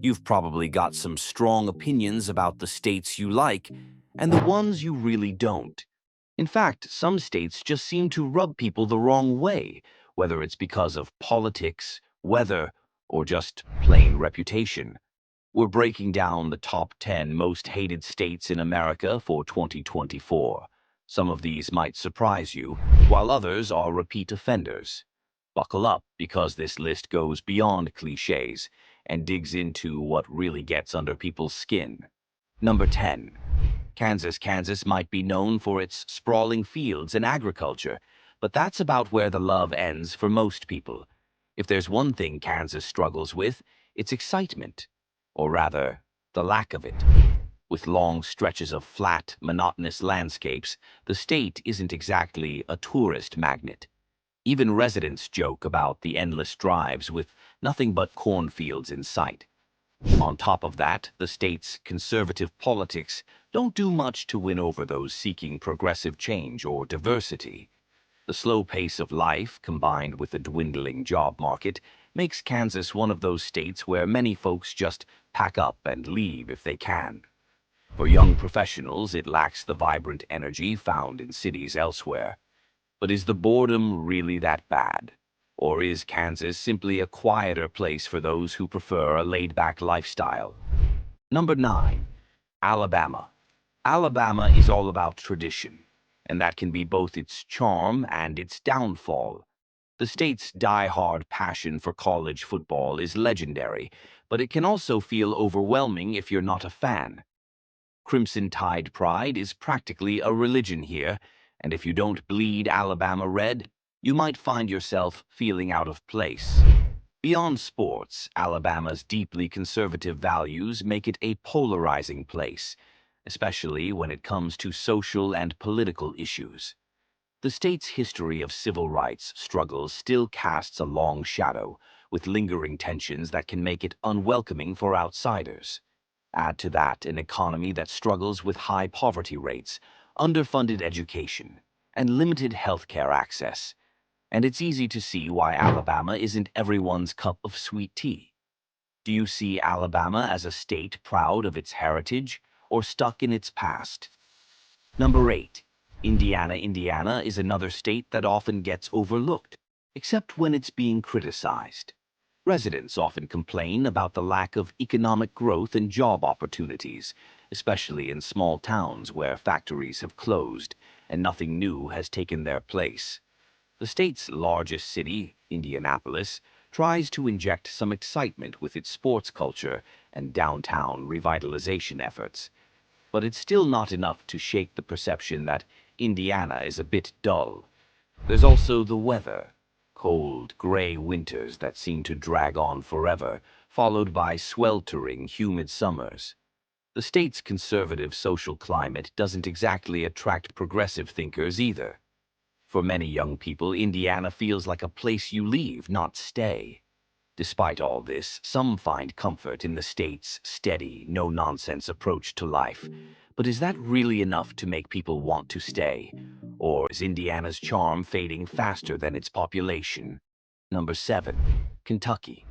You've probably got some strong opinions about the states you like and the ones you really don't. In fact, some states just seem to rub people the wrong way, whether it's because of politics, weather, or just plain reputation. We're breaking down the top 10 most hated states in America for 2024. Some of these might surprise you, while others are repeat offenders. Buckle up, because this list goes beyond cliches and digs into what really gets under people's skin. Number 10. Kansas. Kansas might be known for its sprawling fields and agriculture, but that's about where the love ends for most people. If there's one thing Kansas struggles with, it's excitement, or rather, the lack of it. With long stretches of flat, monotonous landscapes, the state isn't exactly a tourist magnet. Even residents joke about the endless drives with nothing but cornfields in sight. On top of that, the state's conservative politics don't do much to win over those seeking progressive change or diversity. The slow pace of life, combined with a dwindling job market, makes Kansas one of those states where many folks just pack up and leave if they can. For young professionals, it lacks the vibrant energy found in cities elsewhere. But is the boredom really that bad? Or is Kansas simply a quieter place for those who prefer a laid-back lifestyle? Number 9. Alabama. Alabama is all about tradition, and that can be both its charm and its downfall. The state's die-hard passion for college football is legendary, but it can also feel overwhelming if you're not a fan. Crimson Tide pride is practically a religion here, and if you don't bleed Alabama red, you might find yourself feeling out of place. Beyond sports, Alabama's deeply conservative values make it a polarizing place, especially when it comes to social and political issues. The state's history of civil rights struggles still casts a long shadow, with lingering tensions that can make it unwelcoming for outsiders. Add to that an economy that struggles with high poverty rates, underfunded education, and limited healthcare access, and it's easy to see why Alabama isn't everyone's cup of sweet tea. Do you see Alabama as a state proud of its heritage or stuck in its past? Number 8. Indiana. Indiana is another state that often gets overlooked, except when it's being criticized. Residents often complain about the lack of economic growth and job opportunities, especially in small towns where factories have closed and nothing new has taken their place. The state's largest city, Indianapolis, tries to inject some excitement with its sports culture and downtown revitalization efforts, but it's still not enough to shake the perception that Indiana is a bit dull. There's also the weather. Cold, gray winters that seem to drag on forever, followed by sweltering, humid summers. The state's conservative social climate doesn't exactly attract progressive thinkers either. For many young people, Indiana feels like a place you leave, not stay. Despite all this, some find comfort in the state's steady, no-nonsense approach to life. But is that really enough to make people want to stay? Or is Indiana's charm fading faster than its population? Number 7. Kentucky.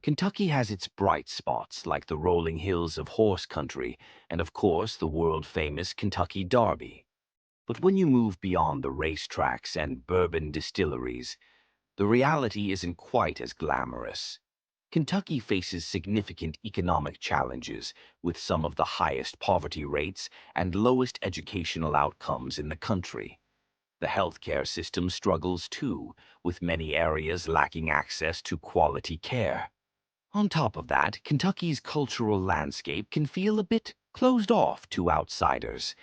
Kentucky has its bright spots, like the rolling hills of horse country, and of course the world-famous Kentucky Derby. But when you move beyond the racetracks and bourbon distilleries, the reality isn't quite as glamorous. Kentucky faces significant economic challenges, with some of the highest poverty rates and lowest educational outcomes in the country. The healthcare system struggles too, with many areas lacking access to quality care. On top of that, Kentucky's cultural landscape can feel a bit closed off to outsiders.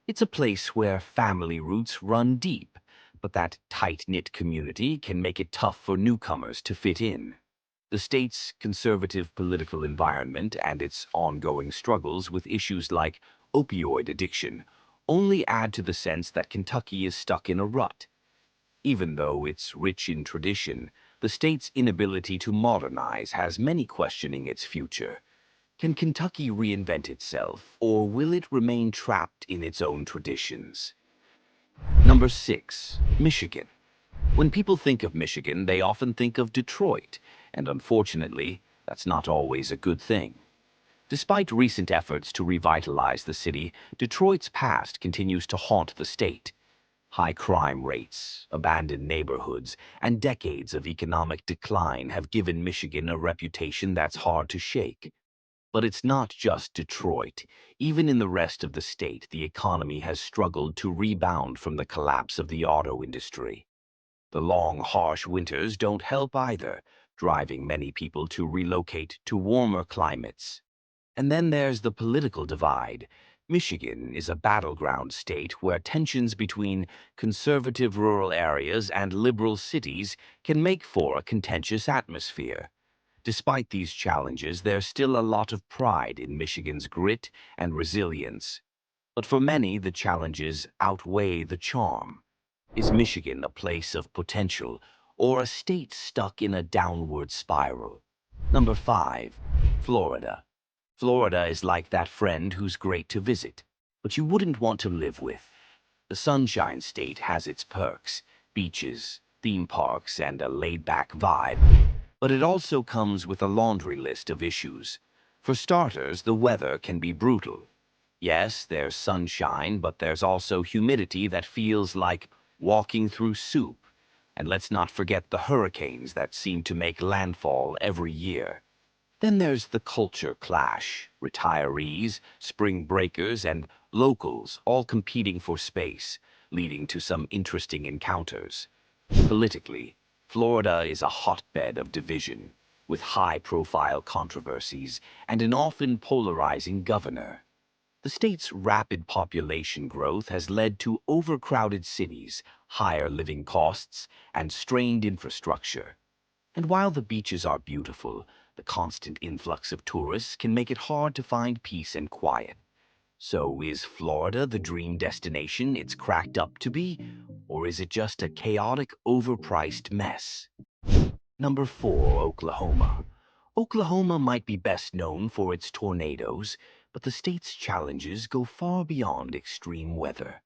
It's a place where family roots run deep, but that tight-knit community can make it tough for newcomers to fit in. The state's conservative political environment and its ongoing struggles with issues like opioid addiction only add to the sense that Kentucky is stuck in a rut. Even though it's rich in tradition, the state's inability to modernize has many questioning its future. Can Kentucky reinvent itself, or will it remain trapped in its own traditions? Number 6. Michigan. When people think of Michigan, they often think of Detroit, and unfortunately, That's not always a good thing. Despite recent efforts to revitalize the city, Detroit's past continues to haunt the state. High crime rates, abandoned neighborhoods, and decades of economic decline have given Michigan a reputation that's hard to shake. But it's not just Detroit. Even in the rest of the state, the economy has struggled to rebound from the collapse of the auto industry. The long, harsh winters don't help either, driving many people to relocate to warmer climates. And then there's the political divide. Michigan is a battleground state where tensions between conservative rural areas and liberal cities can make for a contentious atmosphere. Despite these challenges, there's still a lot of pride in Michigan's grit and resilience. But for many, the challenges outweigh the charm. Is Michigan a place of potential or a state stuck in a downward spiral? Number 5, Florida. Florida is like that friend who's great to visit, but you wouldn't want to live with. The Sunshine State has its perks, beaches, theme parks, and a laid-back vibe, but it also comes with a laundry list of issues. For starters, the weather can be brutal. Yes, there's sunshine, but there's also humidity that feels like walking through soup. And let's not forget the hurricanes that seem to make landfall every year. Then there's the culture clash, retirees, spring breakers, and locals all competing for space, leading to some interesting encounters. Politically, Florida is a hotbed of division, with high-profile controversies and an often polarizing governor. The state's rapid population growth has led to overcrowded cities, higher living costs, and strained infrastructure. And while the beaches are beautiful, the constant influx of tourists can make it hard to find peace and quiet. So is Florida the dream destination it's cracked up to be, or is it just a chaotic, overpriced mess? Number 4, Oklahoma. Oklahoma might be best known for its tornadoes, but the state's challenges go far beyond extreme weather.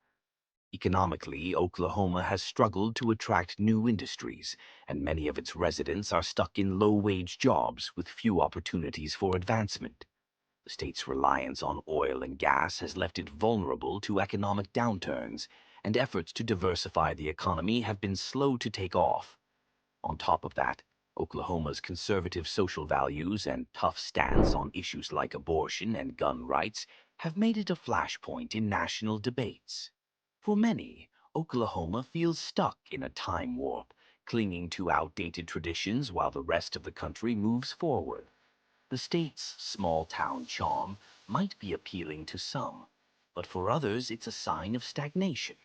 Economically, Oklahoma has struggled to attract new industries, and many of its residents are stuck in low-wage jobs with few opportunities for advancement. The state's reliance on oil and gas has left it vulnerable to economic downturns, and efforts to diversify the economy have been slow to take off. On top of that, Oklahoma's conservative social values and tough stance on issues like abortion and gun rights have made it a flashpoint in national debates. For many, Oklahoma feels stuck in a time warp, clinging to outdated traditions while the rest of the country moves forward. The state's small-town charm might be appealing to some, but for others it's a sign of stagnation.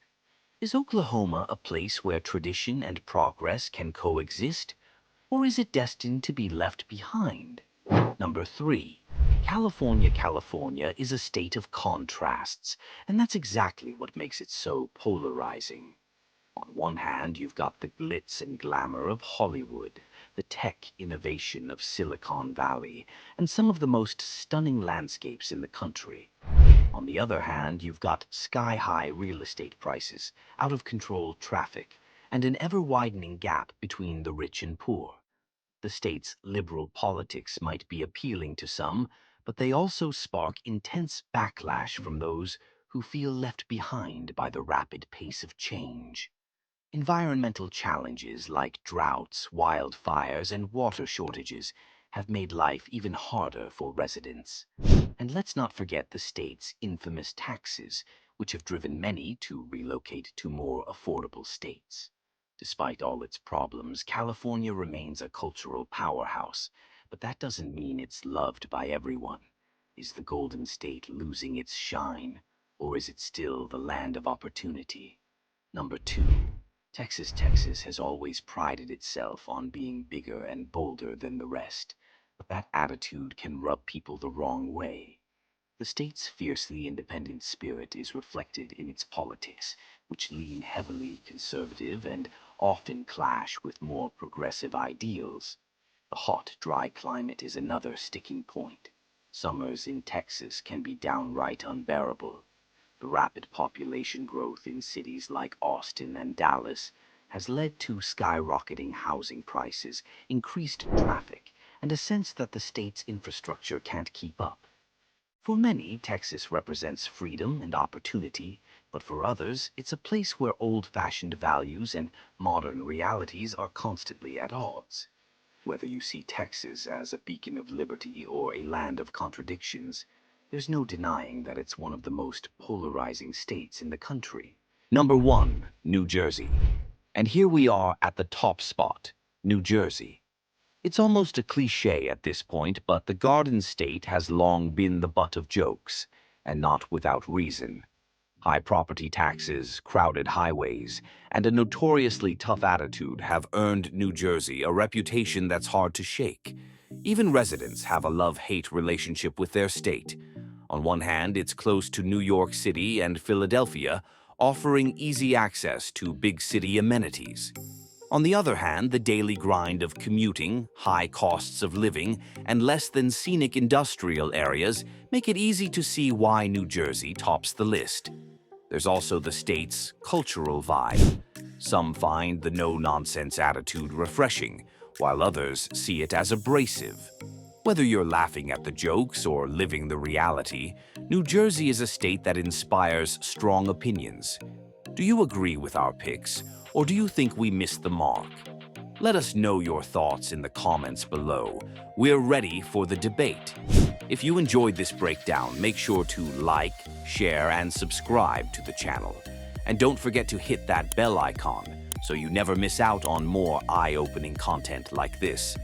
Is Oklahoma a place where tradition and progress can coexist, or is it destined to be left behind? Number 3. California. California is a state of contrasts, and that's exactly what makes it so polarizing. On one hand, you've got the glitz and glamour of Hollywood, the tech innovation of Silicon Valley, and some of the most stunning landscapes in the country. On the other hand, you've got sky-high real estate prices, out-of-control traffic, and an ever-widening gap between the rich and poor. The state's liberal politics might be appealing to some, but they also spark intense backlash from those who feel left behind by the rapid pace of change. Environmental challenges like droughts, wildfires, and water shortages have made life even harder for residents. And let's not forget the state's infamous taxes, which have driven many to relocate to more affordable states. Despite all its problems, California remains a cultural powerhouse, but that doesn't mean it's loved by everyone. Is the Golden State losing its shine, or is it still the land of opportunity? Number 2. Texas. Texas has always prided itself on being bigger and bolder than the rest, but that attitude can rub people the wrong way. The state's fiercely independent spirit is reflected in its politics, which lean heavily conservative and often clash with more progressive ideals. The hot, dry climate is another sticking point. Summers in Texas can be downright unbearable. The rapid population growth in cities like Austin and Dallas has led to skyrocketing housing prices, increased traffic, and a sense that the state's infrastructure can't keep up. For many, Texas represents freedom and opportunity, but for others, it's a place where old-fashioned values and modern realities are constantly at odds. Whether you see Texas as a beacon of liberty or a land of contradictions, there's no denying that it's one of the most polarizing states in the country. Number 1, New Jersey. And here we are at the top spot, New Jersey. It's almost a cliché at this point, but the Garden State has long been the butt of jokes, and not without reason. High property taxes, crowded highways, and a notoriously tough attitude have earned New Jersey a reputation that's hard to shake. Even residents have a love-hate relationship with their state. On one hand, it's close to New York City and Philadelphia, offering easy access to big city amenities. On the other hand, the daily grind of commuting, high costs of living, and less than scenic industrial areas make it easy to see why New Jersey tops the list. There's also the state's cultural vibe. Some find the no-nonsense attitude refreshing, while others see it as abrasive. Whether you're laughing at the jokes or living the reality, New Jersey is a state that inspires strong opinions. Do you agree with our picks, or do you think we missed the mark? Let us know your thoughts in the comments below. We're ready for the debate. If you enjoyed this breakdown, make sure to like, share, and subscribe to the channel. And don't forget to hit that bell icon so you never miss out on more eye-opening content like this.